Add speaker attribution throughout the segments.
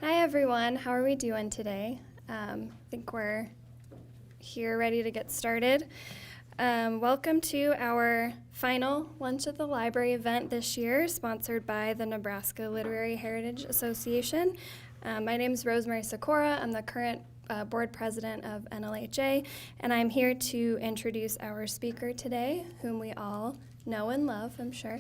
Speaker 1: Hi everyone, how are we doing today? I think we're here ready to get started. Welcome to our final Lunch at the Library event this year, sponsored by the Nebraska Literary Heritage Association. My name is Rosemary Sikora. I'm the current board president of NLHA, and I'm here to introduce our speaker today, whom we all know and love, I'm sure.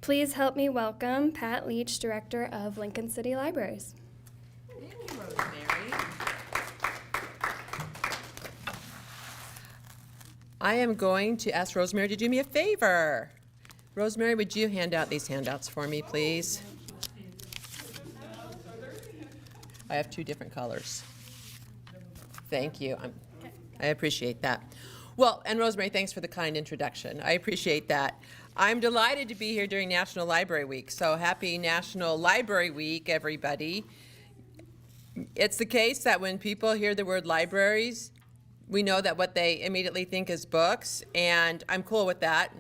Speaker 1: Please help me welcome Pat Leach, Director of Lincoln City Libraries.
Speaker 2: Thank you, Rosemary. I am going to ask Rosemary to do me a favor. Rosemary, would you hand out these handouts for me, please? I have two different colors. Thank you. I appreciate that. Well, and Rosemary, thanks for the kind introduction. I appreciate that. I'm delighted to be here during National Library Week, so happy National Library Week, everybody. It's the case that when people hear the word libraries, we know that what they immediately think is books, and I'm cool with that.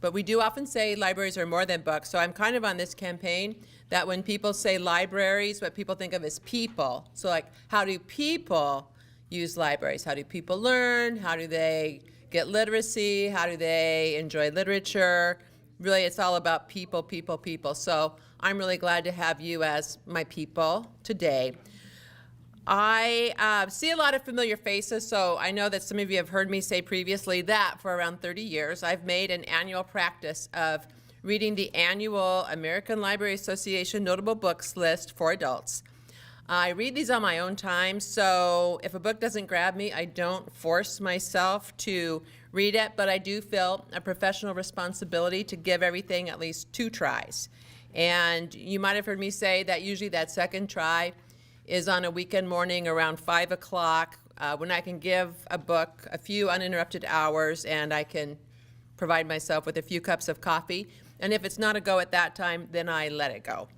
Speaker 2: But we do often say libraries are more than books, so I'm kind of on this campaign that when people say libraries, what people think of is people. So like, how do people use libraries? How do people learn? How do they get literacy? How do they enjoy literature? Really, it's all about people, people, people. So I'm really glad to have you as my people today. I see a lot of familiar faces, so I know that some of you have heard me say previously that for around 30 years, I've made an annual practice of reading the annual American Library Association Notable Books list for adults. I read these on my own time, so if a book doesn't grab me, I don't force myself to read it, but I do feel a professional responsibility to give everything at least 2 tries. And you might have heard me say that usually that second try is on a weekend morning around 5 o'clock when I can give a book a few uninterrupted hours and I can provide myself with a few cups of coffee. And if it's not a go at that time, then I let it go.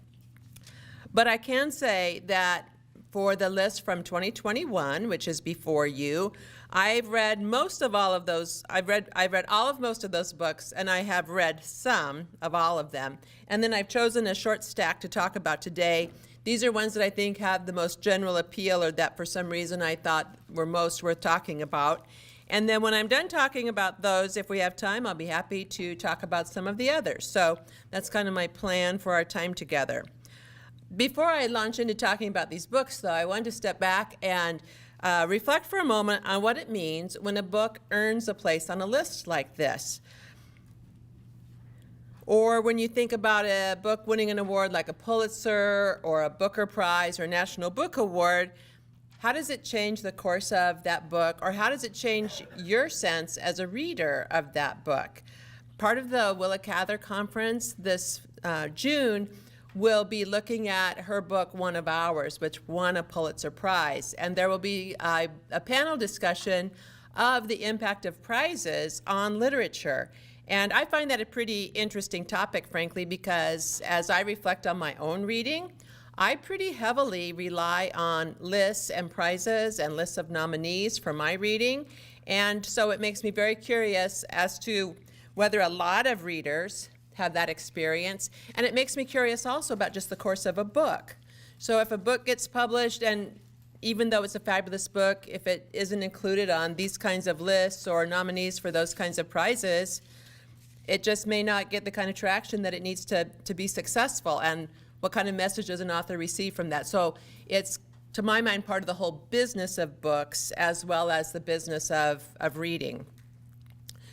Speaker 2: But I can say that for the list from 2021, which is before you, I've read most of all of those. I've read all of most of those books, and I have read some of all of them. And then I've chosen a short stack to talk about today. These are ones that I think have the most general appeal, or that for some reason I thought were most worth talking about. And then when I'm done talking about those, if we have time, I'll be happy to talk about some of the others. So that's kind of my plan for our time together. Before I launch into talking about these books, though, I wanted to step back and reflect for a moment on what it means when a book earns a place on a list like this. Or when you think about a book winning an award like a Pulitzer or a Booker Prize or National Book Award, how does it change the course of that book, or how does it change your sense as a reader of that book? Part of the Willa Cather Conference this June will be looking at her book, One of Ours, which won a Pulitzer Prize. And there will be a panel discussion of the impact of prizes on literature. And I find that a pretty interesting topic, frankly, because as I reflect on my own reading, I pretty heavily rely on lists and prizes and lists of nominees for my reading. And so it makes me very curious as to whether a lot of readers have that experience. And it makes me curious also about just the course of a book. So if a book gets published, and even though it's a fabulous book, if it isn't included on these kinds of lists or nominees for those kinds of prizes, it just may not get the kind of traction that it needs to be successful. And what kind of message does an author receive from that? So it's, to my mind, part of the whole business of books as well as the business of reading.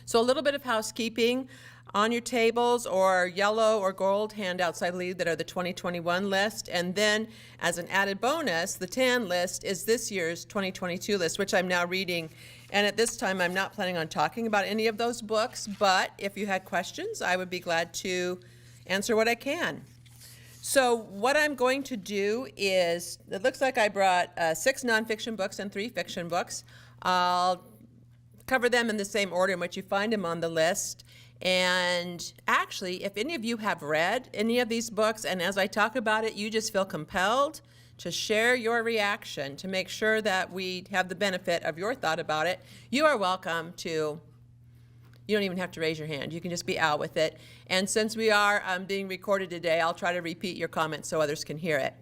Speaker 2: So a little bit of housekeeping. On your tables or yellow or gold handouts, I believe, that are the 2021 list. And then as an added bonus, the tan list is this year's 2022 list, which I'm now reading. And at this time, I'm not planning on talking about any of those books, but if you had questions, I would be glad to answer what I can. So what I'm going to do is, it looks like I brought 6 nonfiction books and 3 fiction books. I'll cover them in the same order in which you find them on the list. And actually, if any of you have read any of these books, and as I talk about it, you just feel compelled to share your reaction to make sure that we have the benefit of your thought about it, you are welcome to You don't even have to raise your hand. You can just be out with it. And since we are being recorded today, I'll try to repeat your comments so others can hear it.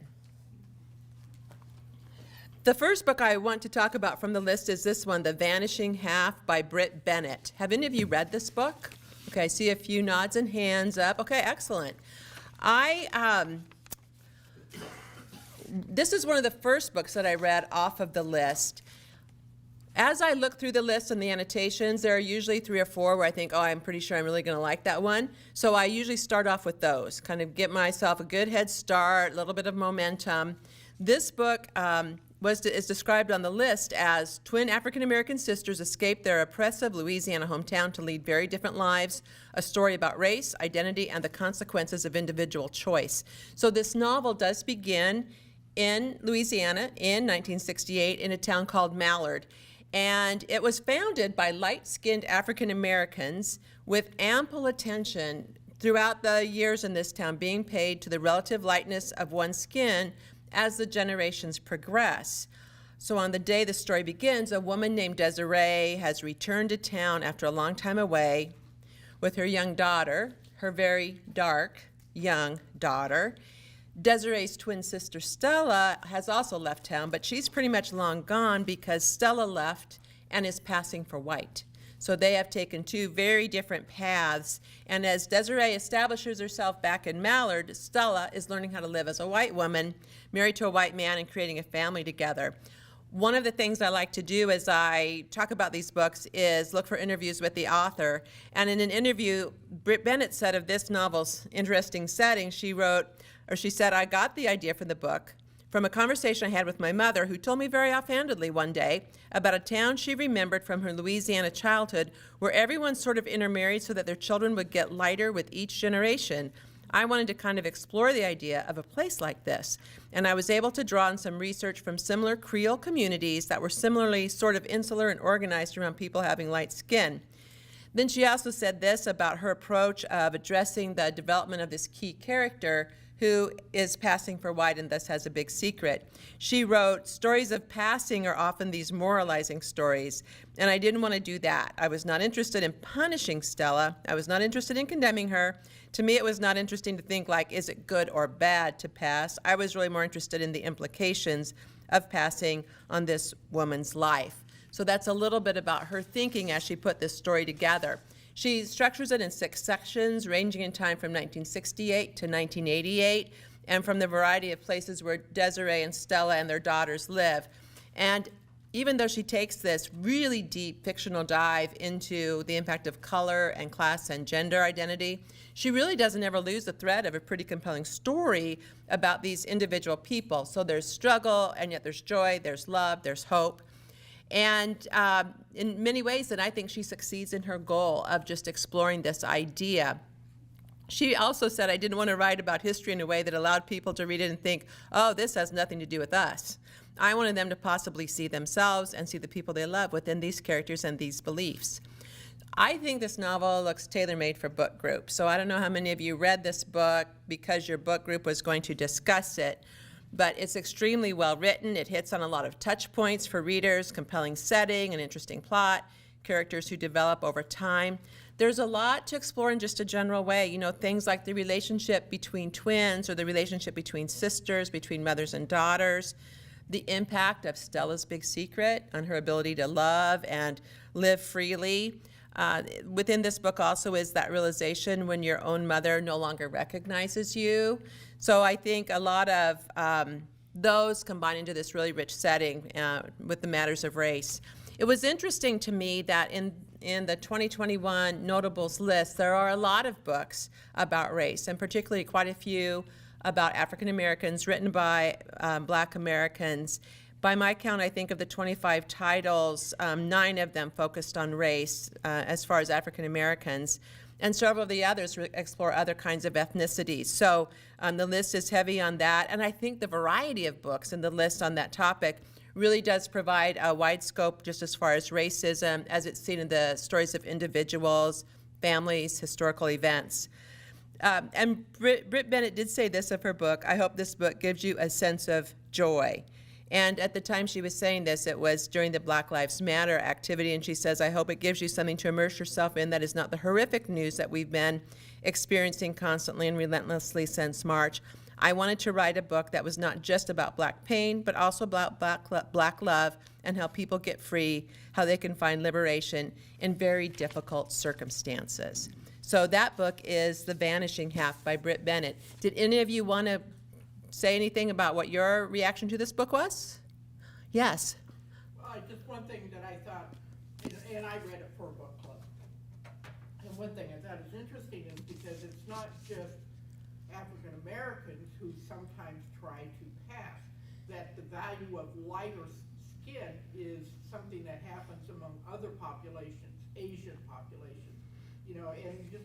Speaker 2: The first book I want to talk about from the list is this one, The Vanishing Half by Britt Bennett. Have any of you read this book? Okay, I see a few nods and hands up. Okay, excellent. This is one of the first books that I read off of the list. As I look through the list and the annotations, there are usually 3 or 4 where I think, oh, I'm pretty sure I'm really going to like that one. So I usually start off with those, kind of get myself a good head start, a little bit of momentum. This book is described on the list as twin African-American sisters escape their oppressive Louisiana hometown to lead very different lives, a story about race, identity, and the consequences of individual choice. So this novel does begin in Louisiana in 1968 in a town called Mallard. And it was founded by light-skinned African-Americans with ample attention throughout the years in this town being paid to the relative lightness of one's skin as the generations progress. So on the day the story begins, a woman named Desiree has returned to town after a long time away with her young daughter, her very dark young daughter. Desiree's twin sister Stella has also left town, but she's pretty much long gone because Stella left and is passing for white. So they have taken 2 very different paths. And as Desiree establishes herself back in Mallard, Stella is learning how to live as a white woman, married to a white man and creating a family together. One of the things I like to do as I talk about these books is look for interviews with the author. And in an interview, Britt Bennett said of this novel's interesting setting, she said, I got the idea for the book from a conversation I had with my mother, who told me very offhandedly one day about a town she remembered from her Louisiana childhood where everyone sort of intermarried so that their children would get lighter with each generation. I wanted to kind of explore the idea of a place like this, and I was able to draw on some research from similar Creole communities that were similarly sort of insular and organized around people having light skin. Then she also said this about her approach of addressing the development of this key character who is passing for white and thus has a big secret. She wrote, stories of passing are often these moralizing stories, and I didn't want to do that. I was not interested in punishing Stella. I was not interested in condemning her. To me, it was not interesting to think like, is it good or bad to pass? I was really more interested in the implications of passing on this woman's life. So that's a little bit about her thinking as she put this story together. She structures it in 6 sections, ranging in time from 1968 to 1988, and from the variety of places where Desiree and Stella and their daughters live. And even though she takes this really deep fictional dive into the impact of color and class and gender identity, she really doesn't ever lose the thread of a pretty compelling story about these individual people. So there's struggle, and yet there's joy, there's love, there's hope. And in many ways, then I think she succeeds in her goal of just exploring this idea. She also said, I didn't want to write about history in a way that allowed people to read it and think, oh, this has nothing to do with us. I wanted them to possibly see themselves and see the people they love within these characters and these beliefs. I think this novel looks tailor-made for book group. So I don't know how many of you read this book because your book group was going to discuss it. But it's extremely well written. It hits on a lot of touch points for readers, compelling setting, an interesting plot, characters who develop over time. There's a lot to explore in just a general way. You know, things like the relationship between twins or the relationship between sisters, between mothers and daughters, the impact of Stella's big secret on her ability to love and live freely. Within this book also is that realization when your own mother no longer recognizes you. So I think a lot of those combine into this really rich setting with the matters of race. It was interesting to me that in the 2021 notables list, there are a lot of books about race, and particularly quite a few about African Americans written by Black Americans. By my count, I think of the 25 titles, 9 of them focused on race as far as African Americans, and several of the others explore other kinds of ethnicities. So the list is heavy on that, and I think the variety of books in the list on that topic really does provide a wide scope just as far as racism as it's seen in the stories of individuals, families, historical events. And Britt Bennett did say this of her book, I hope this book gives you a sense of joy. And at the time she was saying this, it was during the Black Lives Matter activity, and she says, I hope it gives you something to immerse yourself in that is not the horrific news that we've been experiencing constantly and relentlessly since March. I wanted to write a book that was not just about Black pain, but also about Black love and how people get free, how they can find liberation in very difficult circumstances. So that book is The Vanishing Half by Britt Bennett. Did any of you want to say anything about what your reaction to this book was? Yes.
Speaker 3: Just one thing that I thought, and I read it for a book club. And one thing I thought is interesting is because it's not just African Americans who sometimes try to pass, that the value of lighter skin is something that happens among other populations, Asian populations, and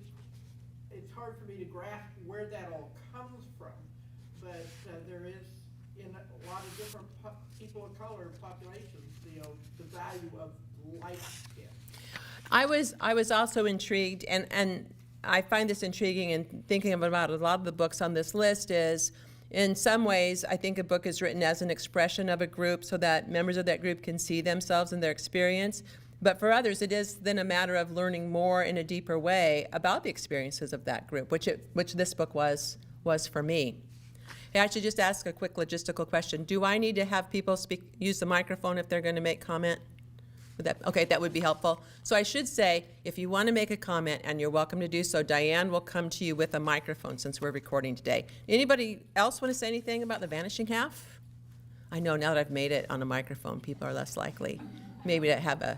Speaker 3: it's hard for me to grasp where that all comes from, but there is in a lot of different people of color populations, the value of light skin.
Speaker 2: I was also intrigued, and I find this intriguing in thinking about a lot of the books on this list is, in some ways, I think a book is written as an expression of a group so that members of that group can see themselves in their experience. But for others, it is then a matter of learning more in a deeper way about the experiences of that group, which this book was for me. Hey, I should just ask a quick logistical question. Do I need to have people use the microphone if they're going to make comment? Okay, that would be helpful. So I should say, if you want to make a comment, and you're welcome to do so, Diane will come to you with a microphone since we're recording today. Anybody else want to say anything about The Vanishing Half? I know now that I've made it on a microphone, people are less likely maybe to have a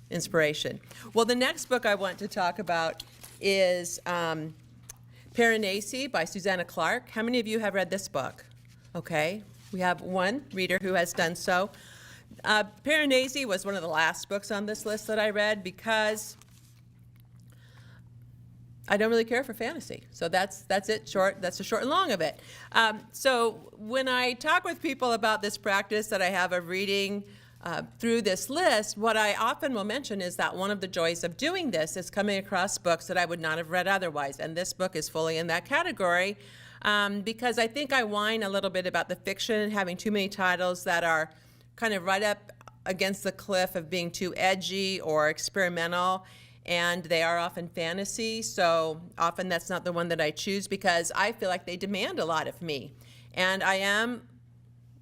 Speaker 2: inspiration. Well, the next book I want to talk about is Piranesi by Susanna Clark. How many of you have read this book? Okay, we have one reader who has done so. Piranesi was one of the last books on this list that I read because I don't really care for fantasy. So that's it, short. That's the short and long of it. So when I talk with people about this practice that I have of reading through this list, what I often will mention is that one of the joys of doing this is coming across books that I would not have read otherwise. And this book is fully in that category because I think I whine a little bit about the fiction having too many titles that are kind of right up against the cliff of being too edgy or experimental, and they are often fantasy, so often that's not the one that I choose because I feel like they demand a lot of me. And I am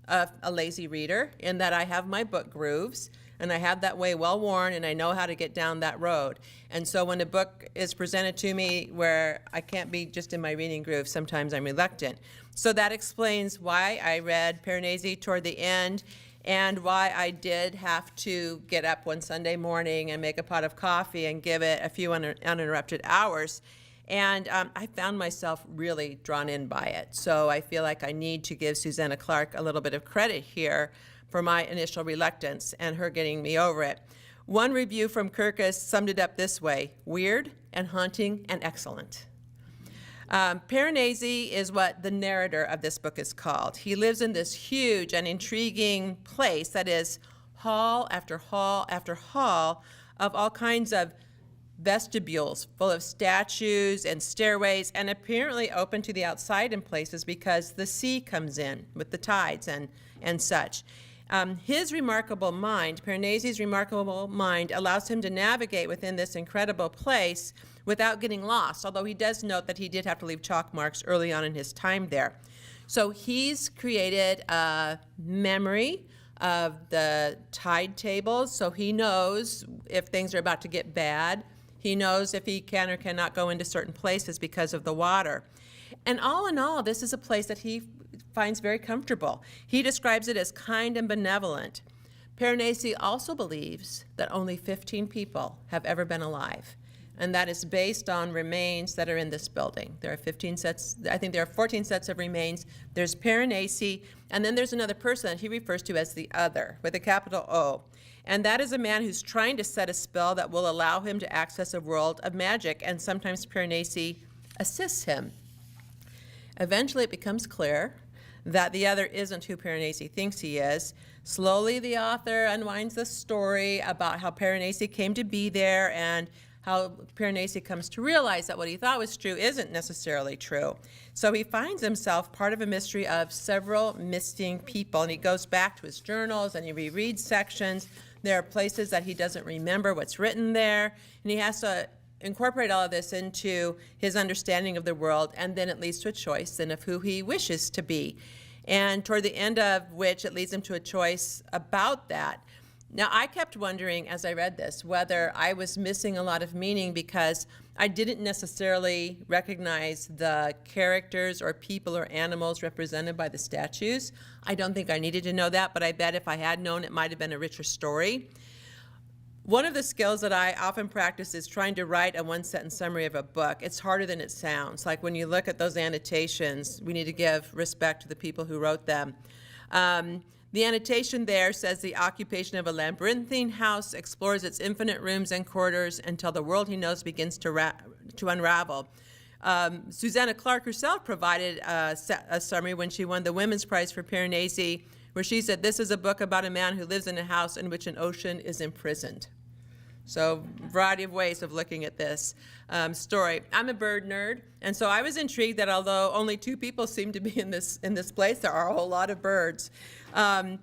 Speaker 2: a lazy reader in that I have my book grooves, and I have that way well worn, and I know how to get down that road. And so when a book is presented to me where I can't be just in my reading groove, sometimes I'm reluctant. So that explains why I read Piranesi toward the end, and why I did have to get up one Sunday morning and make a pot of coffee and give it a few uninterrupted hours. And I found myself really drawn in by it. So I feel like I need to give Susanna Clark a little bit of credit here for my initial reluctance and her getting me over it. One review from Kirkus summed it up this way: weird and haunting and excellent. Piranesi is what the narrator of this book is called. He lives in this huge and intriguing place that is hall after hall after hall of all kinds of vestibules full of statues and stairways, and apparently open to the outside in places because the sea comes in with the tides and such. His remarkable mind, Piranesi's remarkable mind, allows him to navigate within this incredible place without getting lost, although he does note that he did have to leave chalk marks early on in his time there. So he's created a memory of the tide tables, so he knows if things are about to get bad. He knows if he can or cannot go into certain places because of the water. And all in all, this is a place that he finds very comfortable. He describes it as kind and benevolent. Piranesi also believes that only 15 people have ever been alive, and that is based on remains that are in this building. There are 15 sets, I think there are 14 sets of remains. There's Piranesi, and then there's another person that he refers to as the Other, with a capital O. And that is a man who's trying to set a spell that will allow him to access a world of magic, and sometimes Piranesi assists him. Eventually it becomes clear that the Other isn't who Piranesi thinks he is. Slowly the author unwinds the story about how Piranesi came to be there and how Piranesi comes to realize that what he thought was true isn't necessarily true. So he finds himself part of a mystery of several missing people, and he goes back to his journals and he rereads sections. There are places that he doesn't remember what's written there, and he has to incorporate all of this into his understanding of the world, and then it leads to a choice then of who he wishes to be. And toward the end of which it leads him to a choice about that. Now, I kept wondering as I read this whether I was missing a lot of meaning because I didn't necessarily recognize the characters or people or animals represented by the statues. I don't think I needed to know that, but I bet if I had known, it might have been a richer story. One of the skills that I often practice is trying to write a one-sentence summary of a book. It's harder than it sounds. Like when you look at those annotations, we need to give respect to the people who wrote them. The annotation there says the occupation of a labyrinthine house explores its infinite rooms and corridors until the world he knows begins to unravel. Susanna Clark herself provided a summary when she won the Women's Prize for Piranesi, where she said, "This is a book about a man who lives in a house in which an ocean is imprisoned." So, variety of ways of looking at this story. I'm a bird nerd, and so I was intrigued that although only 2 people seem to be in this place, there are a whole lot of birds. And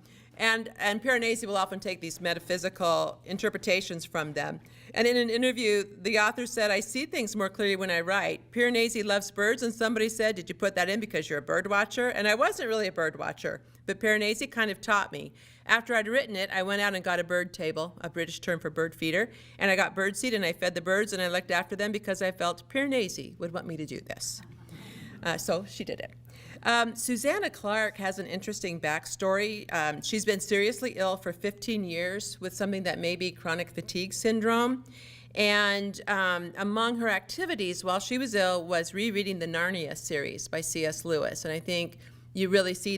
Speaker 2: Piranesi will often take these metaphysical interpretations from them. And in an interview, the author said, "I see things more clearly when I write. Piranesi loves birds," and somebody said, "Did you put that in because you're a bird watcher?" And I wasn't really a bird watcher, but Piranesi kind of taught me. After I'd written it, I went out and got a bird table, a British term for bird feeder, and I got bird seed and I fed the birds and I looked after them because I felt Piranesi would want me to do this. So she did it. Susanna Clark has an interesting backstory. She's been seriously ill for 15 years with something that may be chronic fatigue syndrome. And among her activities while she was ill was rereading the Narnia series by C.S. Lewis. And I think you really see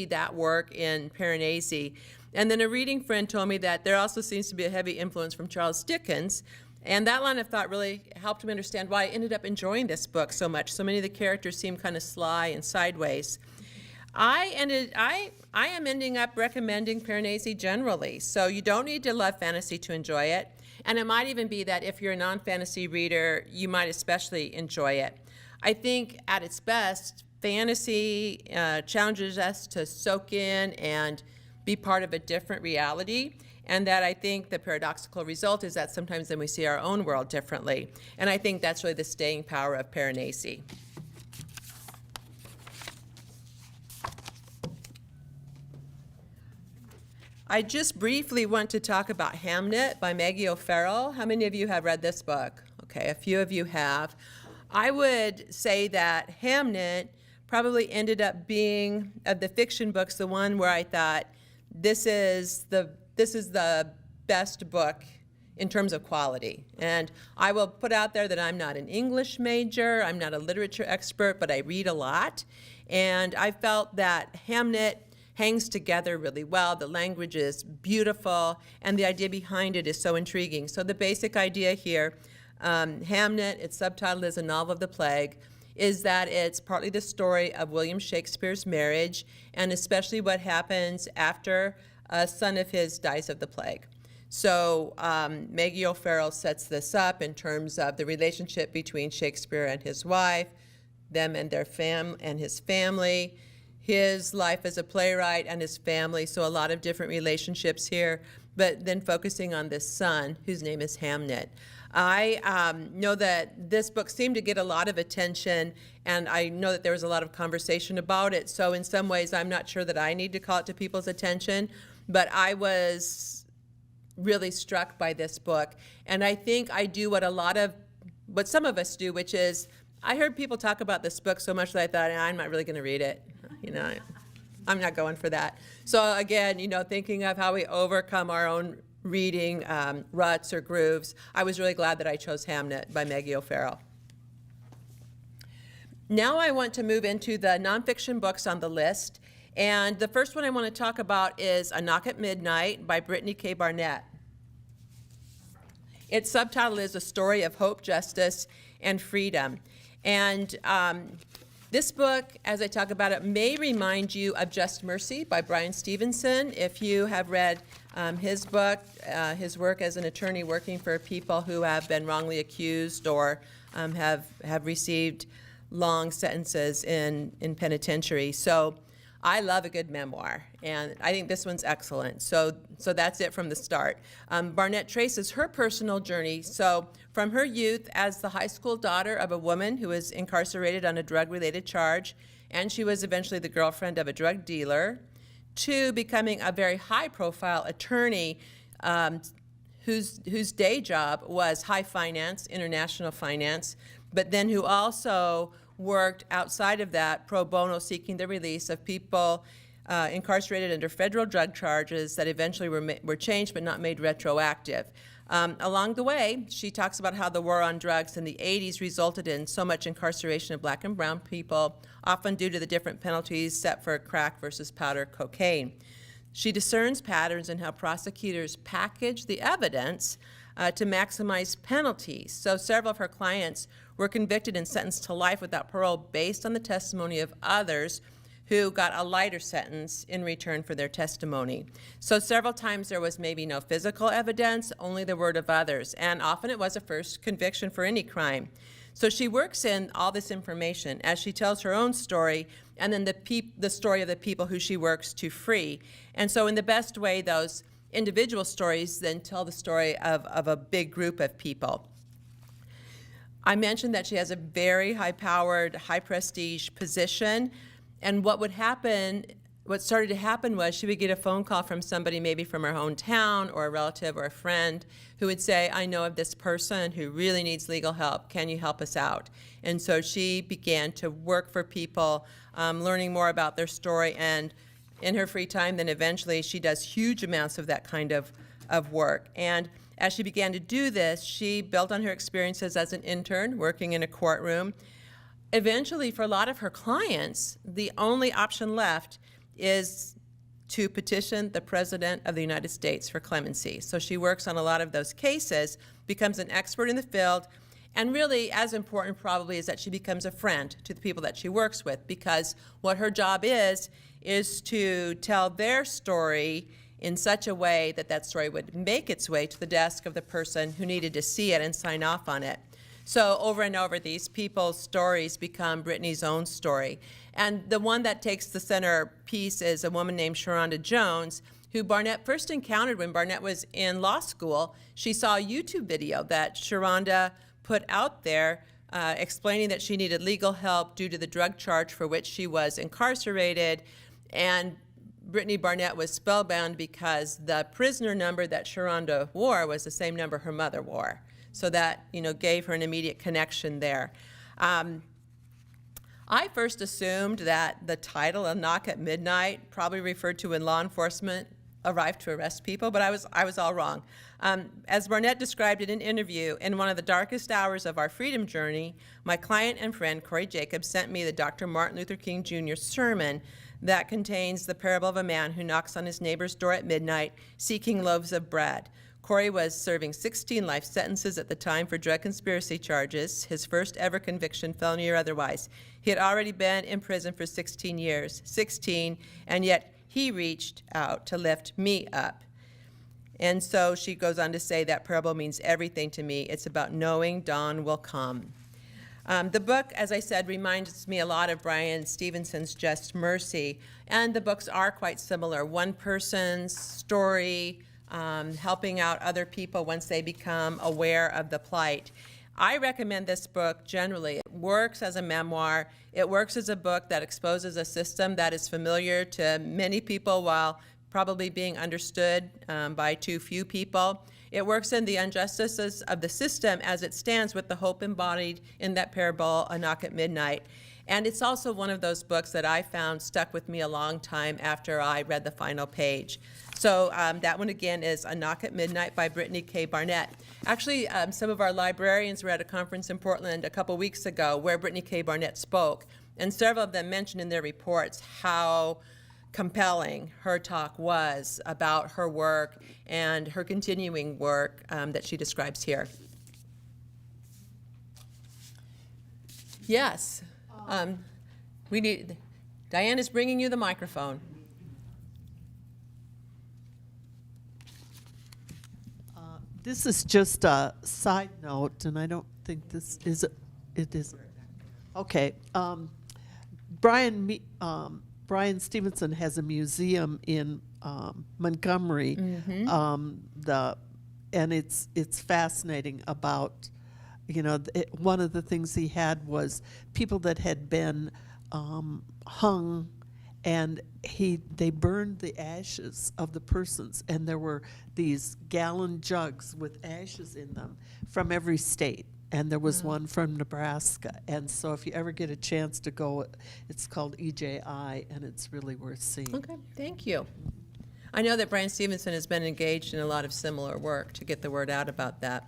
Speaker 2: that work in Piranesi. And then a reading friend told me that there also seems to be a heavy influence from Charles Dickens. And that line of thought really helped me understand why I ended up enjoying this book so much. So many of the characters seem kind of sly and sideways. I am ending up recommending Piranesi generally. So you don't need to love fantasy to enjoy it. And it might even be that if you're a non-fantasy reader, you might especially enjoy it. I think at its best, fantasy challenges us to soak in and be part of a different reality. And that I think the paradoxical result is that sometimes then we see our own world differently. And I think that's really the staying power of Piranesi. I just briefly want to talk about Hamnet by Maggie O'Farrell. How many of you have read this book? Okay, a few of you have. I would say that Hamnet probably ended up being, of the fiction books, the one where I thought, this is the best book in terms of quality. And I will put out there that I'm not an English major, I'm not a literature expert, but I read a lot. And I felt that Hamnet hangs together really well. The language is beautiful, and the idea behind it is so intriguing. So the basic idea here, Hamnet, its subtitle is A Novel of the Plague, is that it's partly the story of William Shakespeare's marriage, and especially what happens after a son of his dies of the plague. So Maggie O'Farrell sets this up in terms of the relationship between Shakespeare and his wife, them and their and his family, his life as a playwright and his family, so a lot of different relationships here, but then focusing on this son whose name is Hamnet. I know that this book seemed to get a lot of attention, and I know that there was a lot of conversation about it, so in some ways I'm not sure that I need to call it to people's attention, but I was really struck by this book. And I think I do what some of us do, which is, I heard people talk about this book so much that I thought, I'm not really going to read it. I'm not going for that. So again, thinking of how we overcome our own reading ruts or grooves, I was really glad that I chose Hamnet by Maggie O'Farrell. Now I want to move into the nonfiction books on the list. And the first one I want to talk about is A Knock at Midnight by Brittany K. Barnett. Its subtitle is A Story of Hope, Justice, and Freedom. And this book, as I talk about it, may remind you of Just Mercy by Brian Stevenson. If you have read His book, his work as an attorney working for people who have been wrongly accused or have received long sentences in penitentiary. So I love a good memoir, and I think this one's excellent. So that's it from the start. Barnett traces her personal journey. So from her youth as the high school daughter of a woman who was incarcerated on a drug-related charge, and she was eventually the girlfriend of a drug dealer, to becoming a very high-profile attorney whose day job was high finance, international finance, but then who also worked outside of that pro bono, seeking the release of people incarcerated under federal drug charges that eventually were changed but not made retroactive. Along the way, she talks about how the war on drugs in the 80s resulted in so much incarceration of black and brown people, often due to the different penalties set for crack versus powder cocaine. She discerns patterns in how prosecutors package the evidence to maximize penalties. So several of her clients were convicted and sentenced to life without parole based on the testimony of others who got a lighter sentence in return for their testimony. So several times there was maybe no physical evidence, only the word of others, and often it was a first conviction for any crime. So she works in all this information as she tells her own story and then the story of the people who she works to free. And so in the best way, those individual stories then tell the story of a big group of people. I mentioned that she has a very high-powered, high-prestige position, and what started to happen was she would get a phone call from somebody, maybe from her hometown or a relative or a friend, who would say, I know of this person who really needs legal help. Can you help us out? And so she began to work for people, learning more about their story, and in her free time, then eventually she does huge amounts of that kind of work. And as she began to do this, she built on her experiences as an intern working in a courtroom. Eventually, for a lot of her clients, the only option left is to petition the President of the United States for clemency. So she works on a lot of those cases, becomes an expert in the field, and really, as important probably, is that she becomes a friend to the people that she works with, because what her job is to tell their story in such a way that that story would make its way to the desk of the person who needed to see it and sign off on it. So over and over, these people's stories become Brittany's own story. And the one that takes the center piece is a woman named Sharonda Jones, who Barnett first encountered when Barnett was in law school. She saw a YouTube video that Sharonda put out there explaining that she needed legal help due to the drug charge for which she was incarcerated. And Brittany Barnett was spellbound because the prisoner number that Sharonda wore was the same number her mother wore. So that, gave her an immediate connection there. I first assumed that the title, A Knock at Midnight, probably referred to when law enforcement arrived to arrest people, but I was all wrong. As Barnett described in an interview, in one of the darkest hours of our freedom journey, my client and friend Corey Jacobs sent me the Dr. Martin Luther King Jr. sermon that contains the parable of a man who knocks on his neighbor's door at midnight seeking loaves of bread. Corey was serving 16 life sentences at the time for drug conspiracy charges, his first ever conviction, felony or otherwise. He had already been in prison for 16 years, and yet he reached out to lift me up. And so she goes on to say that parable means everything to me. It's about knowing dawn will come. The book, as I said, reminds me a lot of Brian Stevenson's Just Mercy, and the books are quite similar. One person's story, helping out other people once they become aware of the plight. I recommend this book generally. It works as a memoir. It works as a book that exposes a system that is familiar to many people while probably being understood by too few people. It works in the injustices of the system as it stands with the hope embodied in that parable, A Knock at Midnight. And it's also one of those books that I found stuck with me a long time after I read the final page. So that one again is A Knock at Midnight by Brittany K. Barnett. Actually, some of our librarians were at a conference in Portland a couple weeks ago where Brittany K. Barnett spoke, and several of them mentioned in their reports how compelling her talk was about her work and her continuing work that she describes here. Yes. Diane is bringing you the microphone.
Speaker 4: This is just a side note, and I don't think this is, it is. Okay. Brian Stevenson has a museum in Montgomery, and it's fascinating about, one of the things he had was people that had been hung, and they burned the ashes of the persons, and there were these gallon jugs with ashes in them from every state. And there was one from Nebraska. And so if you ever get a chance to go, it's called EJI, and it's really worth seeing.
Speaker 2: Okay, thank you. I know that Brian Stevenson has been engaged in a lot of similar work to get the word out about that.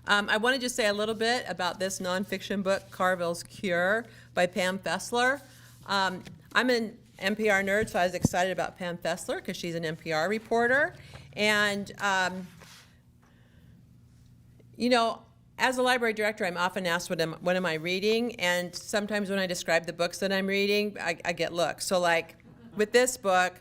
Speaker 2: I want to just say a little bit about this nonfiction book, Carville's Cure, by Pam Fessler. I'm an NPR nerd, so I was excited about Pam Fessler because she's an NPR reporter. And, as a library director, I'm often asked what am I reading, and sometimes when I describe the books that I'm reading, I get looks. So like with this book,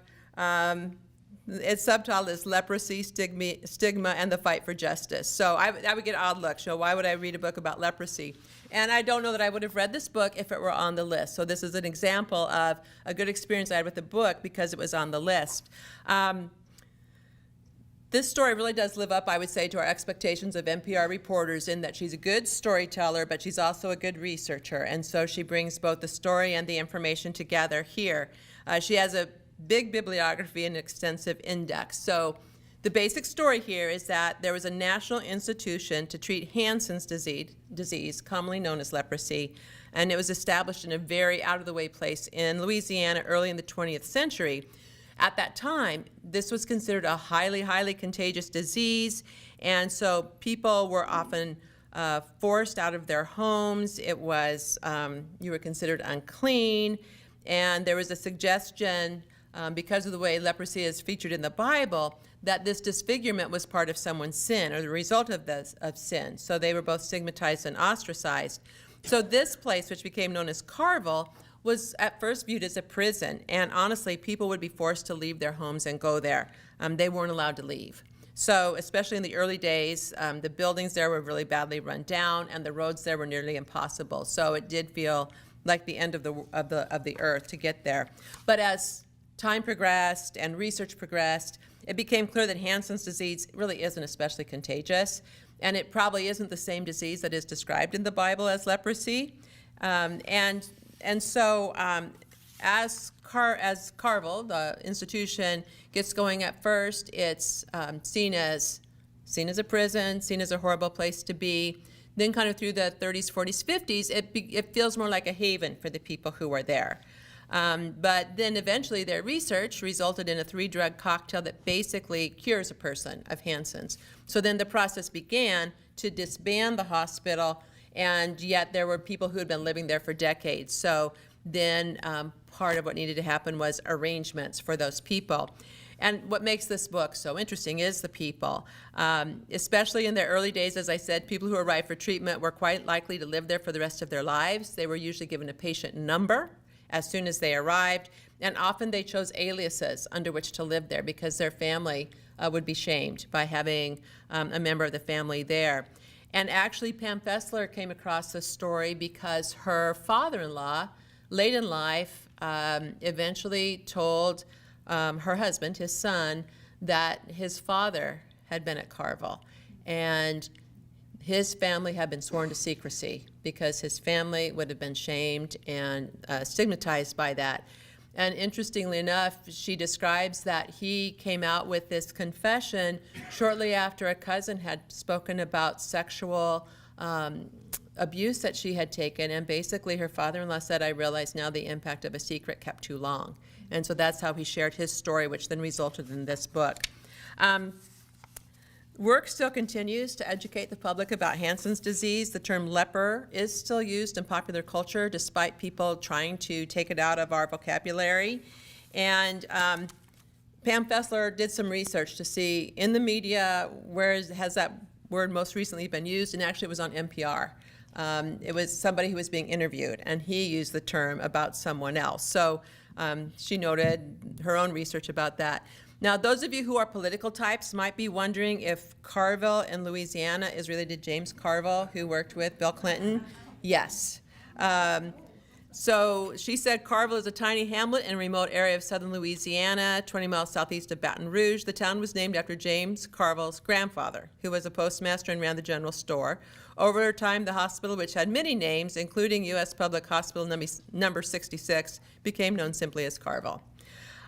Speaker 2: its subtitle is Leprosy, Stigma, and the Fight for Justice. So I would get odd looks. Why would I read a book about leprosy? And I don't know that I would have read this book if it were on the list. So this is an example of a good experience I had with the book because it was on the list. This story really does live up, I would say, to our expectations of NPR reporters in that she's a good storyteller, but she's also a good researcher. And so she brings both the story and the information together here. She has a big bibliography and extensive index. So the basic story here is that there was a national institution to treat Hansen's disease, commonly known as leprosy, and it was established in a very out-of-the-way place in Louisiana early in the 20th century. At that time, this was considered a highly, highly contagious disease, and so people were often forced out of their homes. It was, you were considered unclean, and there was a suggestion, because of the way leprosy is featured in the Bible, that this disfigurement was part of someone's sin or the result of sin. So they were both stigmatized and ostracized. So this place, which became known as Carville, was at first viewed as a prison, and honestly, people would be forced to leave their homes and go there. They weren't allowed to leave. So, especially in the early days, the buildings there were really badly run down, and the roads there were nearly impossible. So it did feel like the end of the earth to get there. But as time progressed and research progressed, it became clear that Hansen's disease really isn't especially contagious, and it probably isn't the same disease that is described in the Bible as leprosy. And so as Carville, the institution, gets going at first, it's seen as a prison, seen as a horrible place to be. Then kind of through the 30s, 40s, 50s, it feels more like a haven for the people who are there. But then eventually their research resulted in a 3-drug cocktail that basically cures a person of Hansen's. So then the process began to disband the hospital, and yet there were people who had been living there for decades. So then part of what needed to happen was arrangements for those people. And what makes this book so interesting is the people. Especially in their early days, as I said, people who arrived for treatment were quite likely to live there for the rest of their lives. They were usually given a patient number as soon as they arrived, and often they chose aliases under which to live there because their family would be shamed by having a member of the family there. And actually, Pam Fessler came across this story because her father-in-law, late in life, eventually told her husband, his son, that his father had been at Carville. And his family had been sworn to secrecy because his family would have been shamed and stigmatized by that. And interestingly enough, she describes that he came out with this confession shortly after a cousin had spoken about sexual abuse that she had taken. And basically her father-in-law said, "I realize now the impact of a secret kept too long." And so that's how he shared his story, which then resulted in this book. Work still continues to educate the public about Hansen's disease. The term leper is still used in popular culture despite people trying to take it out of our vocabulary. And Pam Fessler did some research to see in the media where has that word most recently been used, and actually it was on NPR. It was somebody who was being interviewed, and he used the term about someone else. So she noted her own research about that. Now, those of you who are political types might be wondering if Carville in Louisiana is related to James Carville, who worked with Bill Clinton. Yes. So she said Carville is a tiny hamlet in a remote area of southern Louisiana, 20 miles southeast of Baton Rouge. The town was named after James Carville's grandfather, who was a postmaster and ran the general store. Over time, the hospital, which had many names, including U.S. Public Hospital number 66, became known simply as Carville.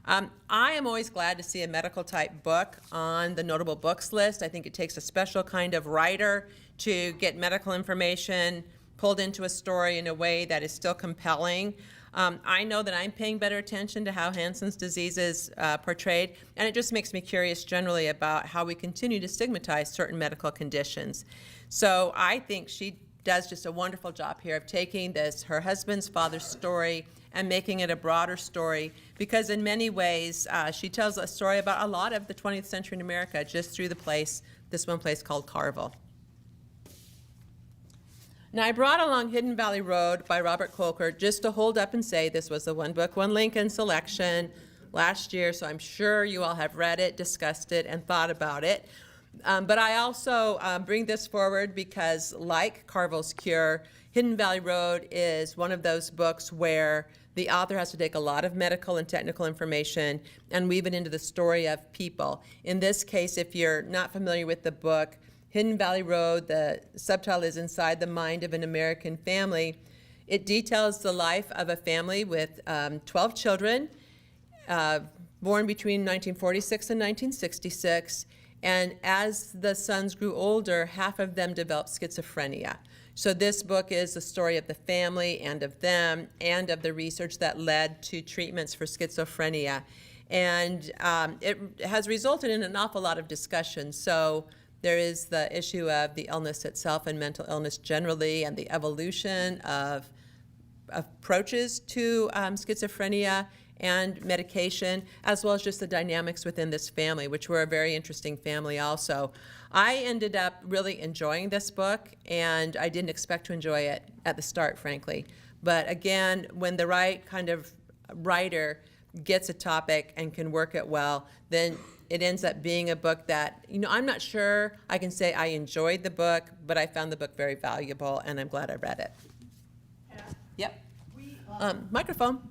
Speaker 2: I am always glad to see a medical type book on the notable books list. I think it takes a special kind of writer to get medical information pulled into a story in a way that is still compelling. I know that I'm paying better attention to how Hansen's disease is portrayed, and it just makes me curious generally about how we continue to stigmatize certain medical conditions. So I think she does just a wonderful job here of taking this, her husband's father's story, and making it a broader story, because in many ways she tells a story about a lot of the 20th century in America just through this one place called Carville. Now, I brought along Hidden Valley Road by Robert Kolker just to hold up and say this was the One Book, One Lincoln selection last year, so I'm sure you all have read it, discussed it, and thought about it. But I also bring this forward because, like Carville's Cure, Hidden Valley Road is one of those books where the author has to take a lot of medical and technical information and weave it into the story of people. In this case, if you're not familiar with the book, Hidden Valley Road, the subtitle is Inside the Mind of an American Family. It details the life of a family with 12 children, born between 1946 and 1966. And as the sons grew older, half of them developed schizophrenia. So this book is the story of the family and of them and of the research that led to treatments for schizophrenia. And it has resulted in an awful lot of discussion. So there is the issue of the illness itself and mental illness generally, and the evolution of approaches to schizophrenia and medication, as well as just the dynamics within this family, which were a very interesting family also. I ended up really enjoying this book, and I didn't expect to enjoy it at the start, frankly. But again, when the right kind of writer gets a topic and can work it well, then it ends up being a book that, I'm not sure I can say I enjoyed the book, but I found the book very valuable, and I'm glad I read it. Yep. Microphone.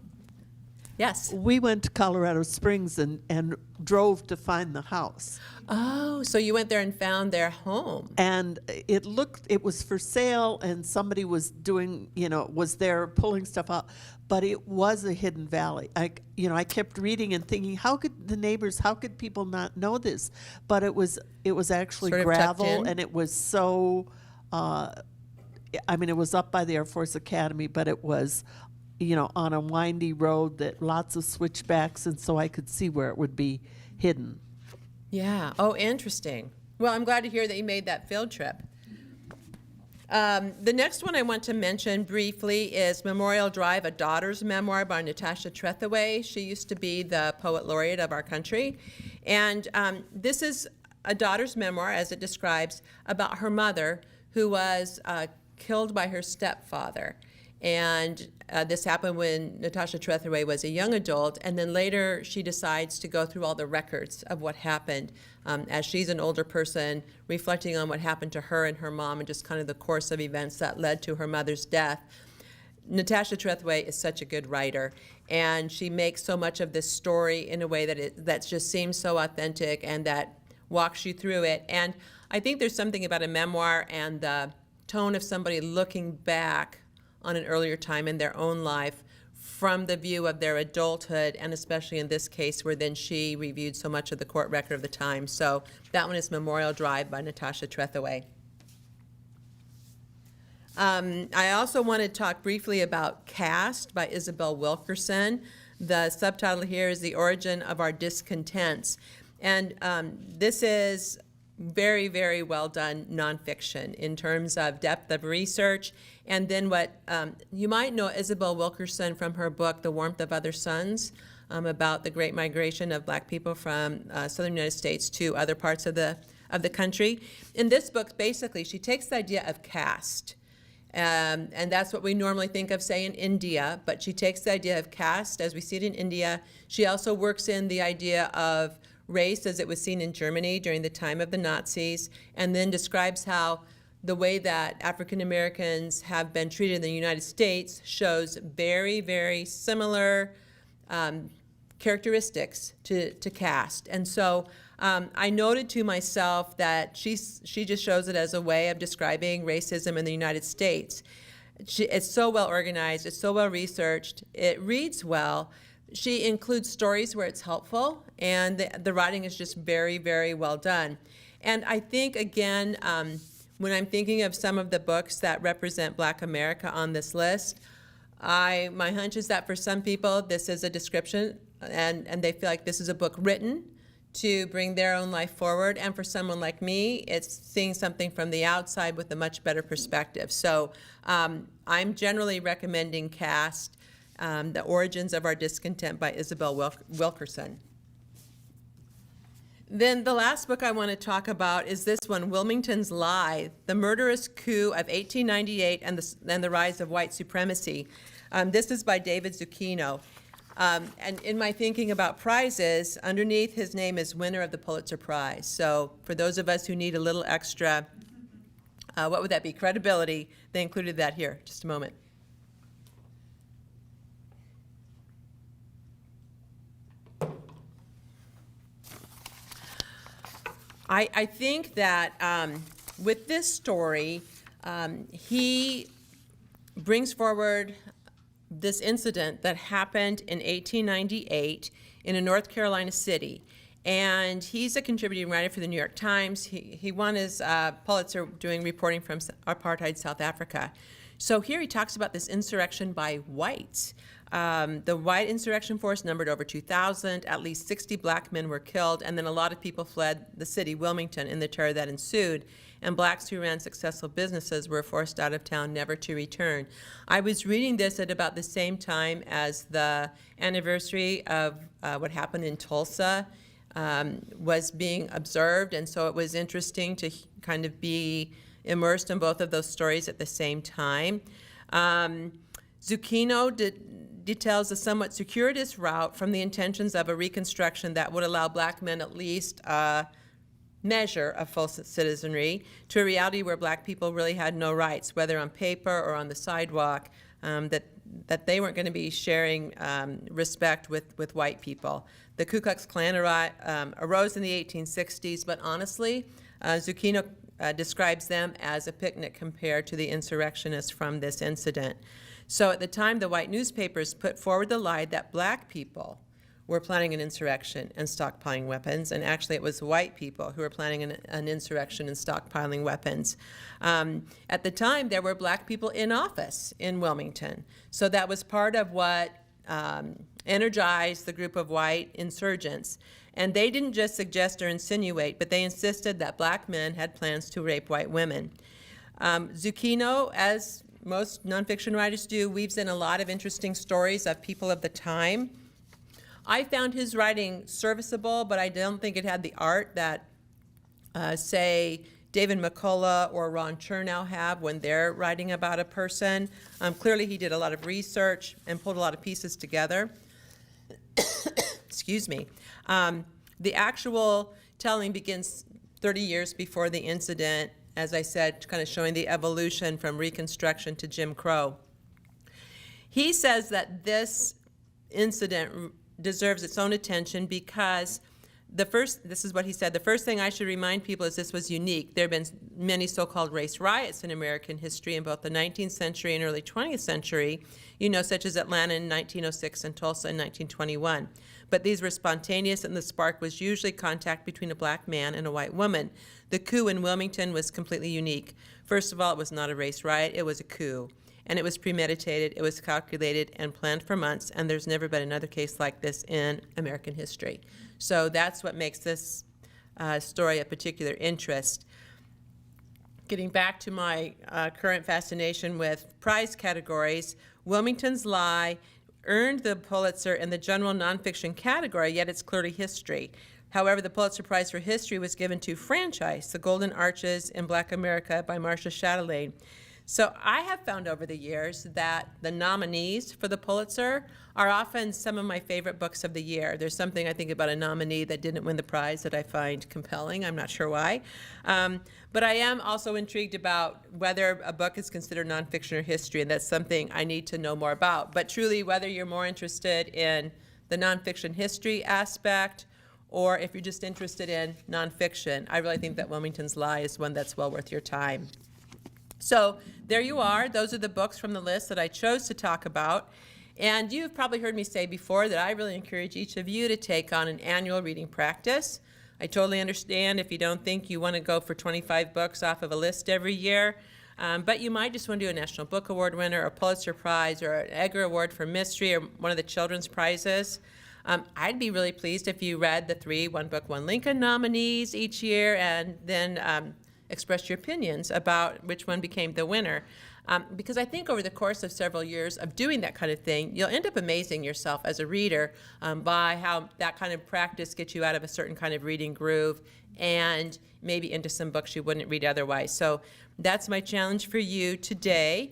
Speaker 2: Yes.
Speaker 4: We went to Colorado Springs and drove to find the house.
Speaker 2: Oh, so you went there and found their home.
Speaker 4: And it was for sale, and somebody was doing, was there pulling stuff out, but it was a hidden valley. I kept reading and thinking, how could people not know this? But it was actually
Speaker 2: Sort of tucked
Speaker 4: gravel,
Speaker 2: in?
Speaker 4: and it was so, it was up by the Air Force Academy, but it was, on a windy road that lots of switchbacks, and so I could see where it would be hidden.
Speaker 2: Yeah. Oh, interesting. Well, I'm glad to hear that you made that field trip. The next one I want to mention briefly is Memorial Drive, A Daughter's Memoir by Natasha Trethewey. She used to be the poet laureate of our country. And this is a daughter's memoir, as it describes, about her mother, who was killed by her stepfather. And this happened when Natasha Trethewey was a young adult, and then later she decides to go through all the records of what happened as she's an older person, reflecting on what happened to her and her mom and just kind of the course of events that led to her mother's death. Natasha Trethewey is such a good writer, and she makes so much of this story in a way that just seems so authentic and that walks you through it. And I think there's something about a memoir and the tone of somebody looking back on an earlier time in their own life from the view of their adulthood, and especially in this case where then she reviewed so much of the court record of the time. So that one is Memorial Drive by Natasha Trethewey. I also want to talk briefly about Caste by Isabel Wilkerson. The subtitle here is The Origin of Our Discontents. And this is very, very well done nonfiction in terms of depth of research. And then what you might know Isabel Wilkerson from her book, The Warmth of Other Suns, about the great migration of black people from southern United States to other parts of the country. In this book, basically, she takes the idea of caste. And that's what we normally think of, say, in India, but she takes the idea of caste as we see it in India. She also works in the idea of race as it was seen in Germany during the time of the Nazis, and then describes how the way that African Americans have been treated in the United States shows very, very similar characteristics to caste. And so I noted to myself that she just shows it as a way of describing racism in the United States. It's so well organized, it's so well researched, it reads well. She includes stories where it's helpful, and the writing is just very, very well done. And I think, again, when I'm thinking of some of the books that represent Black America on this list, my hunch is that for some people this is a description, and they feel like this is a book written to bring their own life forward. And for someone like me, it's seeing something from the outside with a much better perspective. So I'm generally recommending Caste, The Origins of Our Discontent by Isabel Wilkerson. Then the last book I want to talk about is this one, Wilmington's Lie, The Murderous Coup of 1898 and the Rise of White Supremacy. This is by David Zucchino. And in my thinking about prizes, underneath his name is winner of the Pulitzer Prize. So for those of us who need a little extra, what would that be, credibility, they included that here. Just a moment. I think that with this story, he brings forward this incident that happened in 1898 in a North Carolina city. And he's a contributing writer for the New York Times. He won his Pulitzer doing reporting from apartheid South Africa. So here he talks about this insurrection by whites. The white insurrection force numbered over 2,000. At least 60 black men were killed, and then a lot of people fled the city, Wilmington, in the terror that ensued. And blacks who ran successful businesses were forced out of town, never to return. I was reading this at about the same time as the anniversary of what happened in Tulsa was being observed, and so it was interesting to kind of be immersed in both of those stories at the same time. Zucchino details a somewhat circuitous route from the intentions of a Reconstruction that would allow black men at least a measure of full citizenry to a reality where black people really had no rights, whether on paper or on the sidewalk, that they weren't going to be sharing respect with white people. The Ku Klux Klan arose in the 1860s, but honestly, Zucchino describes them as a picnic compared to the insurrectionists from this incident. So at the time, the white newspapers put forward the lie that black people were planning an insurrection and stockpiling weapons, and actually it was white people who were planning an insurrection and stockpiling weapons. At the time, there were black people in office in Wilmington, so that was part of what energized the group of white insurgents. And they didn't just suggest or insinuate, but they insisted that black men had plans to rape white women. Zucchino, as most nonfiction writers do, weaves in a lot of interesting stories of people of the time. I found his writing serviceable, but I don't think it had the art that, say, David McCullough or Ron Chernow have when they're writing about a person. Clearly, he did a lot of research and pulled a lot of pieces together. Excuse me. The actual telling begins 30 years before the incident, as I said, kind of showing the evolution from Reconstruction to Jim Crow. He says that this incident deserves its own attention because this is what he said, the first thing I should remind people is this was unique. There have been many so-called race riots in American history in both the 19th century and early 20th century, such as Atlanta in 1906 and Tulsa in 1921. But these were spontaneous, and the spark was usually contact between a black man and a white woman. The coup in Wilmington was completely unique. First of all, it was not a race riot, it was a coup. And it was premeditated, it was calculated and planned for months, and there's never been another case like this in American history. So that's what makes this story of particular interest. Getting back to my current fascination with prize categories, Wilmington's Lie earned the Pulitzer in the general nonfiction category, yet it's clearly history. However, the Pulitzer Prize for History was given to Franchise, The Golden Arches in Black America by Marcia Chatelain. So I have found over the years that the nominees for the Pulitzer are often some of my favorite books of the year. There's something I think about a nominee that didn't win the prize that I find compelling. I'm not sure why. But I am also intrigued about whether a book is considered nonfiction or history, and that's something I need to know more about. But truly, whether you're more interested in the nonfiction history aspect or if you're just interested in nonfiction, I really think that Wilmington's Lie is one that's well worth your time. So there you are. Those are the books from the list that I chose to talk about. And you've probably heard me say before that I really encourage each of you to take on an annual reading practice. I totally understand if you don't think you want to go for 25 books off of a list every year, but you might just want to do a National Book Award winner, or a Pulitzer Prize, or an Edgar Award for Mystery, or one of the children's prizes. I'd be really pleased if you read the 3 One Book, One Lincoln nominees each year and then express your opinions about which one became the winner. Because I think over the course of several years of doing that kind of thing, you'll end up amazing yourself as a reader by how that kind of practice gets you out of a certain kind of reading groove and maybe into some books you wouldn't read otherwise. So that's my challenge for you today.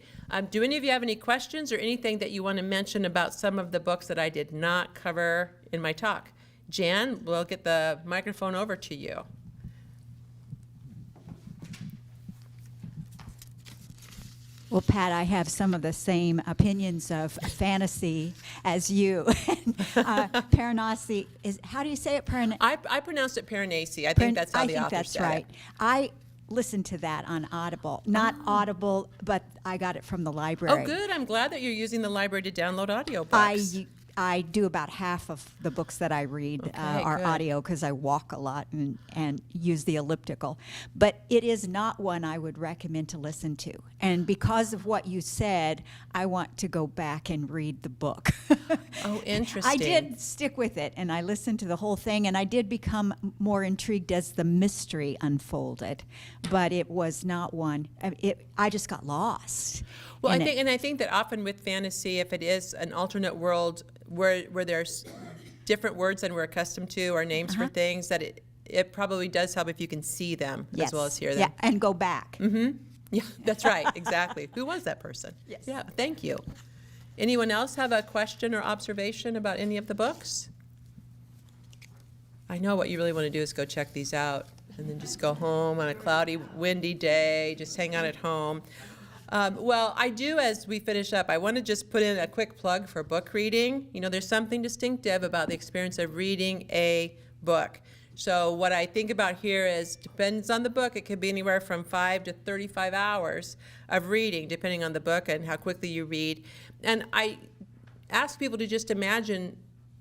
Speaker 2: Do any of you have any questions or anything that you want to mention about some of the books that I did not cover in my talk? Jan, we'll get the microphone over to you.
Speaker 5: Well, Pat, I have some of the same opinions of fantasy as you. Paranasi is, how do you say it?
Speaker 2: I pronounced it Piranesi. I think that's how the author said
Speaker 5: right.
Speaker 2: it.
Speaker 5: I listened to that on Audible. Not Audible, but I got it from the library.
Speaker 2: Oh, good. I'm glad that you're using the library to download audiobooks.
Speaker 5: I do about half of the books that I read are
Speaker 2: good.
Speaker 5: audio because I walk a lot and use the elliptical. But it is not one I would recommend to listen to. And because of what you said, I want to go back and read the book.
Speaker 2: Oh, interesting.
Speaker 5: I did stick with it, and I listened to the whole thing, and I did become more intrigued as the mystery unfolded. But it was not one. I just got lost.
Speaker 2: Well, I think that often with fantasy, if it is an alternate world where there's different words than we're accustomed to or names for things, that it probably does help if you can see them as well as hear them.
Speaker 5: Yeah, and go back.
Speaker 2: Mm-hmm. Yeah, that's right. Exactly. Who was that person?
Speaker 5: Yes.
Speaker 2: Yeah, thank you. Anyone else have a question or observation about any of the books? I know what you really want to do is go check these out and then just go home on a cloudy, windy day, just hang out at home. Well, I do, as we finish up, I want to just put in a quick plug for book reading. You know, there's something distinctive about the experience of reading a book. So what I think about here is, depends on the book, it could be anywhere from 5 to 35 hours of reading, depending on the book and how quickly you read. And I ask people to just imagine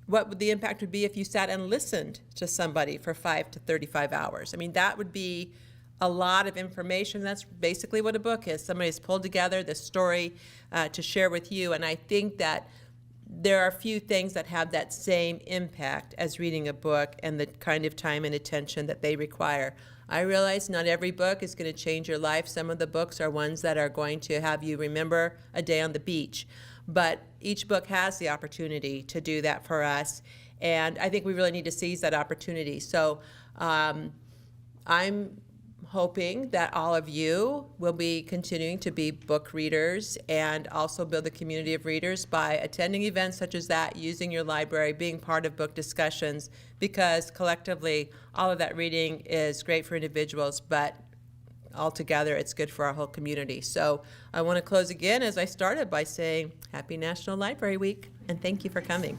Speaker 2: what the impact would be if you sat and listened to somebody for 5 to 35 hours. I mean, that would be a lot of information. That's basically what a book is. Somebody's pulled together this story to share with you, and I think that there are few things that have that same impact as reading a book and the kind of time and attention that they require. I realize not every book is going to change your life. Some of the books are ones that are going to have you remember a day on the beach, but each book has the opportunity to do that for us, and I think we really need to seize that opportunity. So I'm hoping that all of you will be continuing to be book readers and also build a community of readers by attending events such as that, using your library, being part of book discussions, because collectively all of that reading is great for individuals, but altogether it's good for our whole community. So I want to close again as I started by saying Happy National Library Week, and thank you for coming.